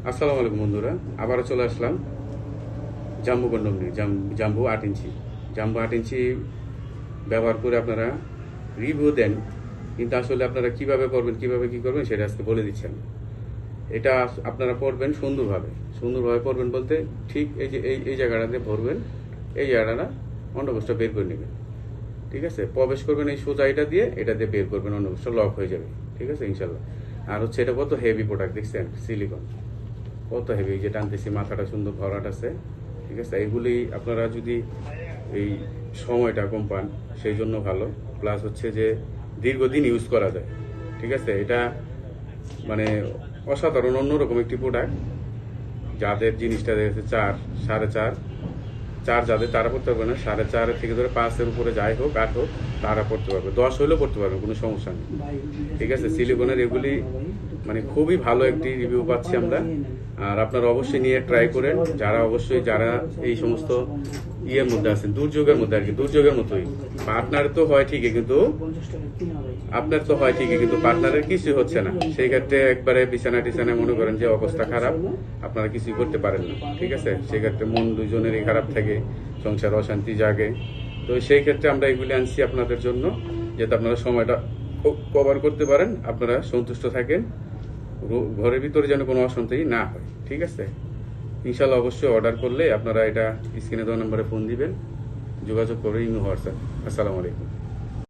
আসসালামু আলাইকুম বন্ধুরা, আবারও চলে আসলাম জাম্বু কন্ডম নিয়ে। জাম্বু 8 ইঞ্চি, জাম্বু 8 ইঞ্চি ব্যবহার করে আপনারা রিভিউ দেন, কিন্তু আসলে আপনারা কিভাবে করবেন, কিভাবে কি করবেন সেটা আজকে বলে দিচ্ছেন। এটা আপনারা পড়বেন সুন্দরভাবে পড়বেন বলতে ঠিক এই যে এই জায়গাটাতে ভরবেন, এই জায়গাটা অন্ডকোষটা বের করে নেবেন। ঠিক আছে, প্রবেশ করবেন এই সোজা এটা দিয়ে বের করবেন, অন্ডকোষটা লক হয়ে যাবে। ঠিক আছে ইনশাল্লাহ। আর হচ্ছে এটা কত হেভি প্রোডাক্ট দেখছেন, সিলিকন কত হেভি, যে টানতেছি মাথাটা সুন্দর ভরাট আছে। ঠিক আছে, এগুলি আপনারা যদি এই সময়টা কম পান সেই জন্য ভালো, প্লাস হচ্ছে যে দীর্ঘদিন ইউজ করা যায়। ঠিক আছে, এটা মানে অসাধারণ অন্যরকম একটি প্রোডাক্ট। যাদের জিনিসটা দেখেছে 4, 4.5, 4 যাদের তারা পড়তে পারবে না, 4.5 থেকে ধরে 5-এর উপরে যাই হোক 8 হোক তারা পড়তে পারবে, 10 হলেও পড়তে পারবে, কোনো সমস্যা নেই। ঠিক আছে, সিলিকনের এগুলি মানে খুবই ভালো একটি রিভিউ পাচ্ছি আমরা। আর আপনারা অবশ্যই নিয়ে ট্রাই করেন, যারা এই সমস্ত ইয়ের মধ্যে আছেন, দুর্যোগের মধ্যে আর কি, দুর্যোগের মতোই। পার্টনার তো হয় ঠিকই, কিন্তু পার্টনারের কিছু হচ্ছে না, সেই ক্ষেত্রে একবারে বিছানা টিছানায় মনে করেন যে অবস্থা খারাপ, আপনারা কিছুই করতে পারেন না। ঠিক আছে, সেই ক্ষেত্রে মন দুজনেরই খারাপ থাকে, সংসার অশান্তি জাগে। তো সেই ক্ষেত্রে আমরা এগুলি আনছি আপনাদের জন্য, যাতে আপনারা সময়টা কভার করতে পারেন, আপনারা সন্তুষ্ট থাকেন, ঘরের ভিতরে যেন কোনো অশান্তি না হয়। ঠিক আছে, ইনশাল্লাহ অবশ্যই অর্ডার করলে আপনারা এটা স্ক্রিনে দেওয়া নম্বরে ফোন দিবেন, যোগাযোগ করে ইমো হোয়াটসঅ্যাপ। আসসালামু আলাইকুম।